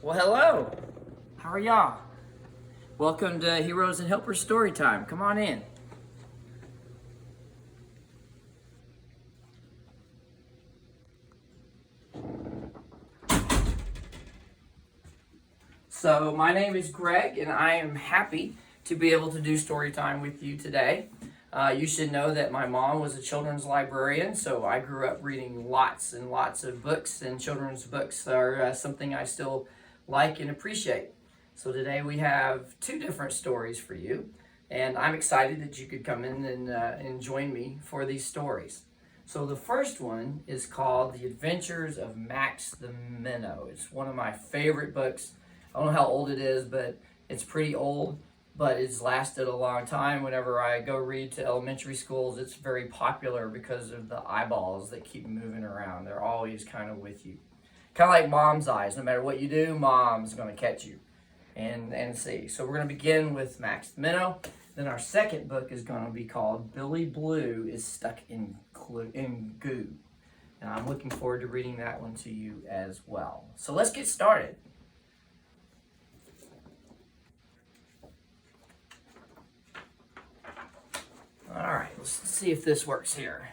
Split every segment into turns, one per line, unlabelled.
Well, hello. How are y'all? Welcome to Heroes and Helpers Storytime. Come on in. So, my name is Greg, and I am happy to be able to do story time with you today. You should know that my mom was a children's librarian, so I grew up reading lots and lots of books, and children's books are something I still like and appreciate. So today we have two different stories for you, and I'm excited that you could come in and join me for these stories. So the first one is called The Adventures of Max the Minnow. It's one of my favorite books. I don't know how old it is, but it's pretty old, but it's lasted a long time. Whenever I go read to elementary schools, it's very popular because of the eyeballs that keep moving around. They're always kind of with you. Kind of like mom's eyes. No matter what you do, mom's going to catch you and see. So we're going to begin with Max the Minnow. Then our second book is going to be called Billy Blue is Stuck in Goo. And I'm looking forward to reading that one to you as well. So let's get started. All right, let's see if this works here.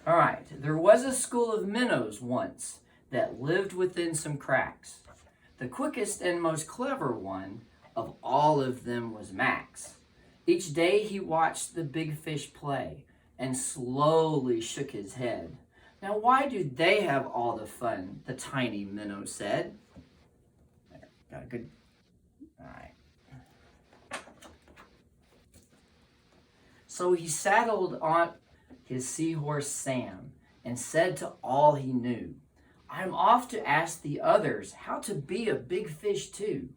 All right, there was a school of minnows once that lived within some cracks. The quickest and most clever one of all of them was Max. Each day he watched the big fish play and slowly shook his head. Now, why do they have all the fun? The tiny minnow said. There, got a good. All right. So he saddled on his seahorse Sam and said to all he knew, I'm off to ask the others how to be a big fish too.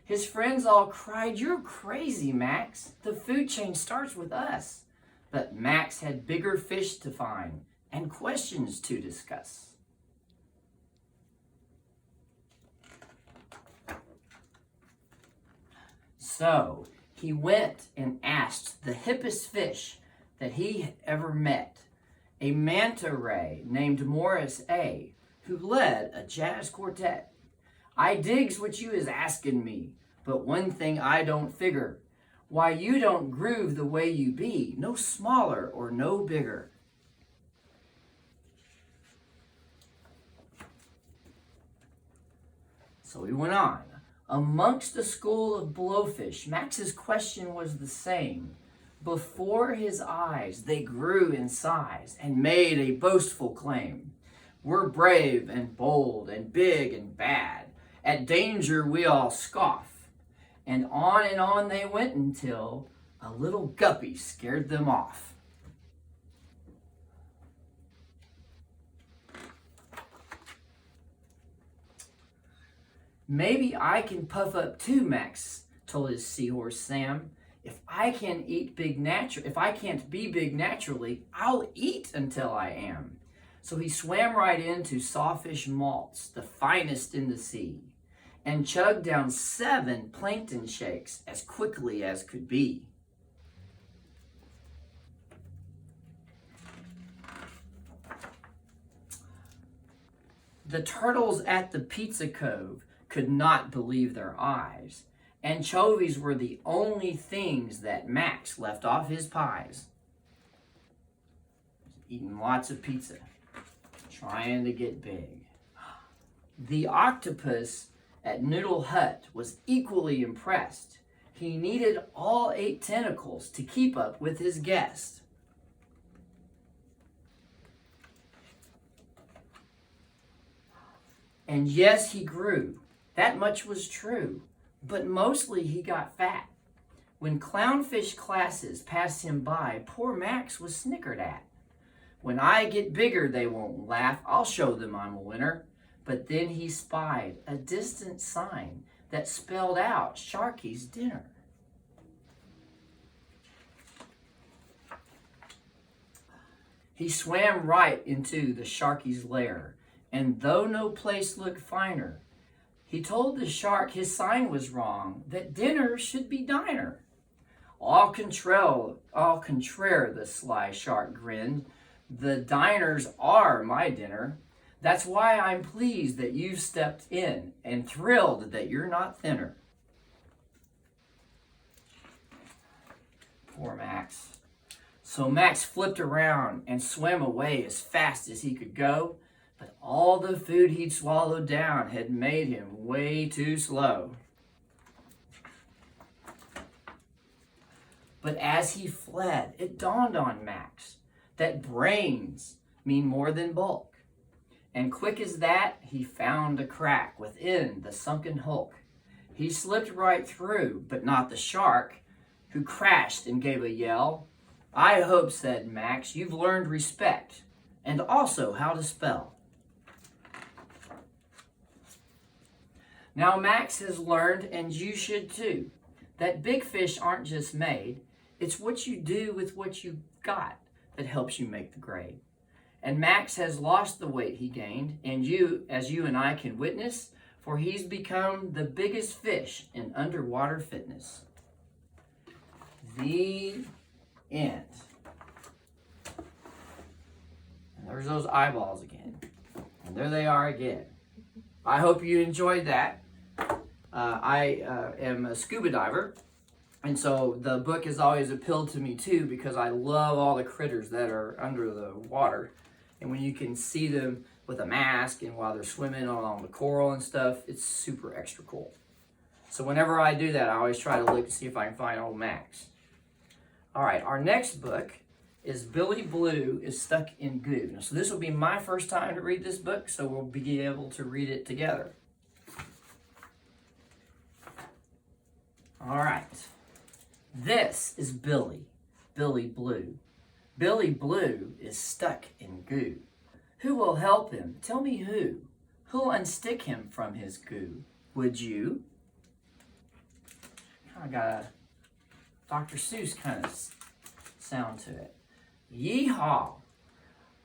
His friends all cried, You're crazy, Max. The food chain starts with us. But Max had bigger fish to find and questions to discuss. So he went and asked the hippest fish that he ever met, a manta ray named Morris A., who led a jazz quartet. I digs what you is asking me, but one thing I don't figure, why you don't groove the way you be, no smaller or no bigger. So he went on. Amongst the school of blowfish, Max's question was the same. Before his eyes, they grew in size and made a boastful claim. We're brave and bold and big and bad. At danger we all scoff. And on they went until a little guppy scared them off. Maybe I can puff up too, Max told his seahorse Sam. If I can't be big naturally, I'll eat until I am. So he swam right into sawfish malts, the finest in the sea, and chugged down 7 plankton shakes as quickly as could be. The turtles at the pizza cove could not believe their eyes. Anchovies were the only things that Max left off his pies. Eating lots of pizza, trying to get big. The octopus at Noodle Hut was equally impressed. He needed all 8 tentacles to keep up with his guest. And yes, he grew. That much was true. But mostly he got fat. When clownfish classes passed him by, poor Max was snickered at. When I get bigger, they won't laugh. I'll show them I'm a winner. But then he spied a distant sign that spelled out Sharky's dinner. He swam right into the Sharky's lair, and though no place looked finer, he told the shark his sign was wrong, that dinner should be diner. All contraire, the sly shark grinned. The diners are my dinner. That's why I'm pleased that you've stepped in and thrilled that you're not thinner. Poor Max. So Max flipped around and swam away as fast as he could go, but all the food he'd swallowed down had made him way too slow. But as he fled, it dawned on Max that brains mean more than bulk. And quick as that, he found a crack within the sunken hulk. He slipped right through, but not the shark, who crashed and gave a yell. I hope, said Max, you've learned respect and also how to spell. Now Max has learned, and you should too, that big fish aren't just made. It's what you do with what you got that helps you make the grade. And Max has lost the weight he gained, and you and I can witness, for he's become the biggest fish in underwater fitness. The end. And there's those eyeballs again. And there they are again. I hope you enjoyed that. I am a scuba diver, and so the book has always appealed to me too, because I love all the critters that are under the water. And when you can see them with a mask and while they're swimming on the coral and stuff, it's super extra cool. So whenever I do that, I always try to look to see if I can find old Max. All right, our next book is Billy Blue is Stuck in Goo. Now, so this will be my first time to read this book, so we'll be able to read it together. All right. This is Billy Blue. Billy Blue is stuck in goo. Who will help him? Tell me who. Who'll unstick him from his goo? Would you? I got a Dr. Seuss kind of sound to it. Yeehaw!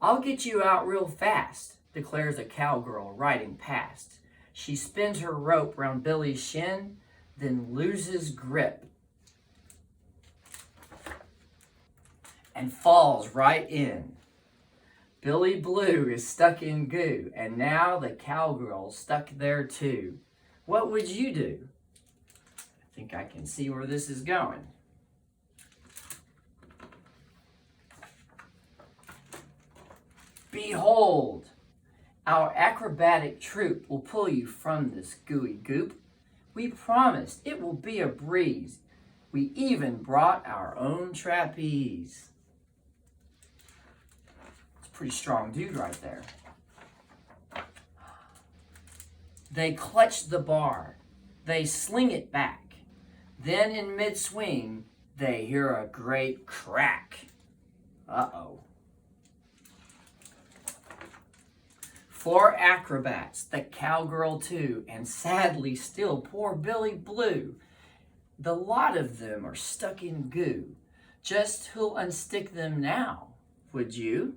I'll get you out real fast, declares a cowgirl riding past. She spins her rope round Billy's shin, then loses grip and falls right in. Billy Blue is stuck in goo, and now the cowgirl's stuck there too. What would you do? I think I can see where this is going. Behold, our acrobatic troupe will pull you from this gooey goop. We promised it will be a breeze. We even brought our own trapeze. It's a pretty strong dude right there. They clutch the bar. They sling it back. Then in mid-swing, they hear a great crack. Uh-oh. 4 acrobats, the cowgirl too, and sadly still poor Billy Blue. The lot of them are stuck in goo. Just who'll unstick them now? Would you?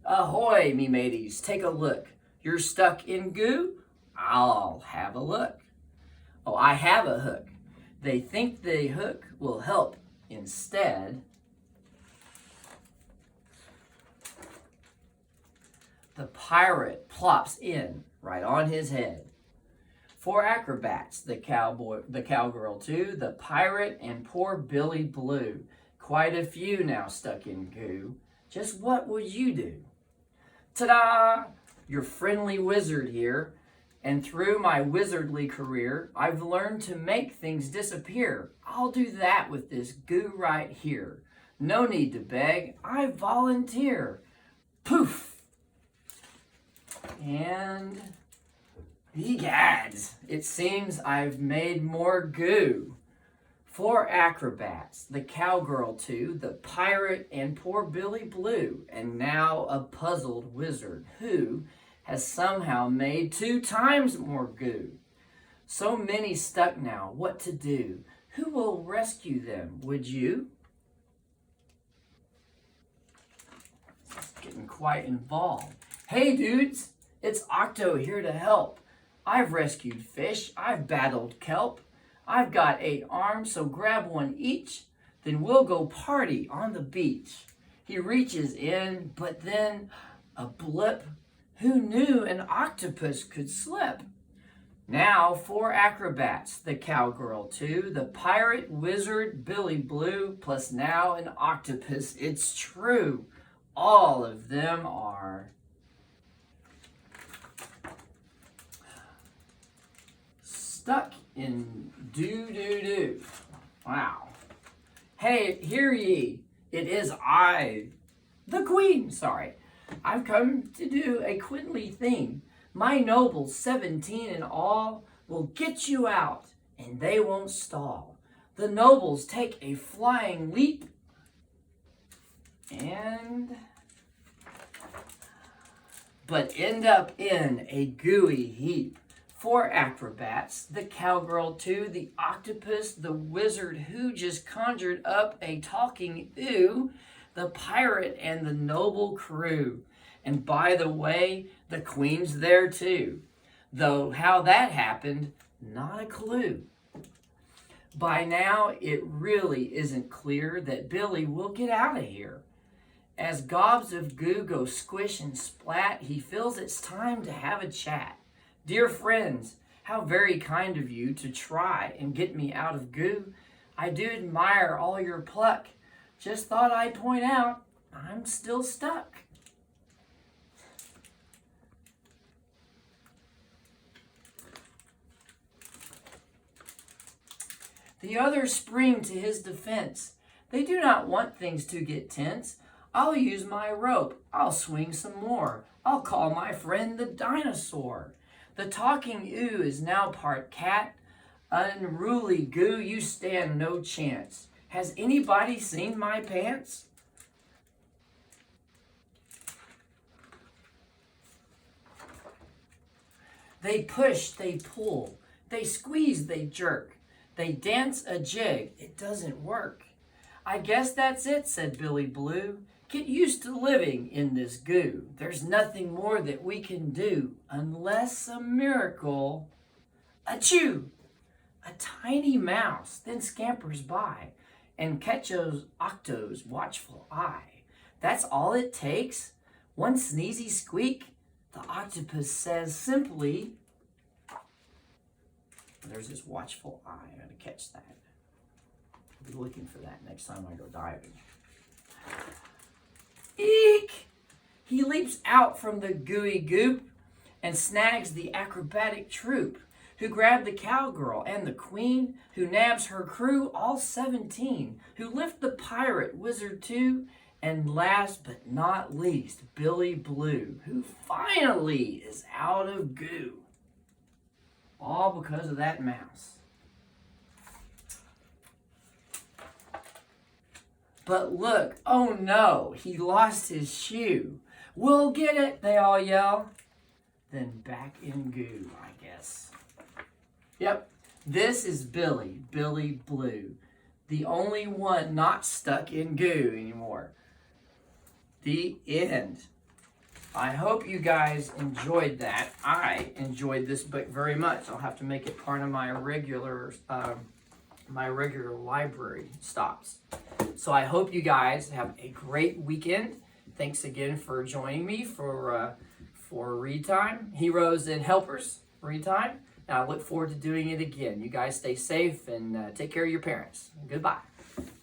Ahoy, me mateys, take a look. You're stuck in goo? I'll have a look. Oh, I have a hook. They think the hook will help. Instead, the pirate plops in right on his head. 4 acrobats, the cowgirl too, the pirate, and poor Billy Blue. Quite a few now stuck in goo. Just what would you do? Ta-da! Your friendly wizard here. And through my wizardly career, I've learned to make things disappear. I'll do that with this goo right here. No need to beg, I volunteer. Poof! And egads, it seems I've made more goo. 4 acrobats, the cowgirl too, the pirate, and poor Billy Blue, and now a puzzled wizard who has somehow made 2 times more goo. So many stuck now, what to do? Who will rescue them? Would you? It's getting quite involved. Hey dudes, it's Octo here to help. I've rescued fish, I've battled kelp. I've got 8 arms, so grab one each. Then we'll go party on the beach. He reaches in, but then a blip. Who knew an octopus could slip? Now 4 acrobats, the cowgirl 2, the pirate wizard Billy Blue, plus now an octopus, it's true. All of them are stuck in doo-doo-doo. Wow. Hey, hear ye, it is I, the queen, sorry. I've come to do a queenly thing. My nobles, 17 in all, will get you out, and they won't stall. The nobles take a flying leap, but end up in a gooey heap. 4 acrobats, the cowgirl 2, the octopus, the wizard who just conjured up a talking ooh, the pirate, and the noble crew. And by the way, the queen's there too. Though how that happened, not a clue. By now, it really isn't clear that Billy will get out of here. As gobs of goo go squish and splat, he feels it's time to have a chat. Dear friends, how very kind of you to try and get me out of goo. I do admire all your pluck. Just thought I'd point out, I'm still stuck. The others spring to his defense. They do not want things to get tense. I'll use my rope. I'll swing some more. I'll call my friend the dinosaur. The talking ooh is now part cat. Unruly goo, you stand no chance. Has anybody seen my pants? They push, they pull. They squeeze, they jerk. They dance a jig. It doesn't work. I guess that's it, said Billy Blue. Get used to living in this goo. There's nothing more that we can do unless a miracle. Achoo! A tiny mouse then scampers by and catches Octo's watchful eye. That's all it takes? One sneezy squeak? The octopus says simply, there's his watchful eye. I gotta catch that. I'll be looking for that next time I go diving. Eek! He leaps out from the gooey goop and snags the acrobatic troupe, who grab the cowgirl and the queen, who nabs her crew, all 17, who lift the pirate wizard too, and last but not least, Billy Blue, who finally is out of goo. All because of that mouse. But look, oh no, he lost his shoe. We'll get it, they all yell. Then back in goo, I guess. Yep, this is Billy Blue. The only one not stuck in goo anymore. The end. I hope you guys enjoyed that. I enjoyed this book very much. I'll have to make it part of my regular library stops. So I hope you guys have a great weekend. Thanks again for joining me for Read Time, Heroes and Helpers Read Time. And I look forward to doing it again. You guys stay safe and take care of your parents. Goodbye.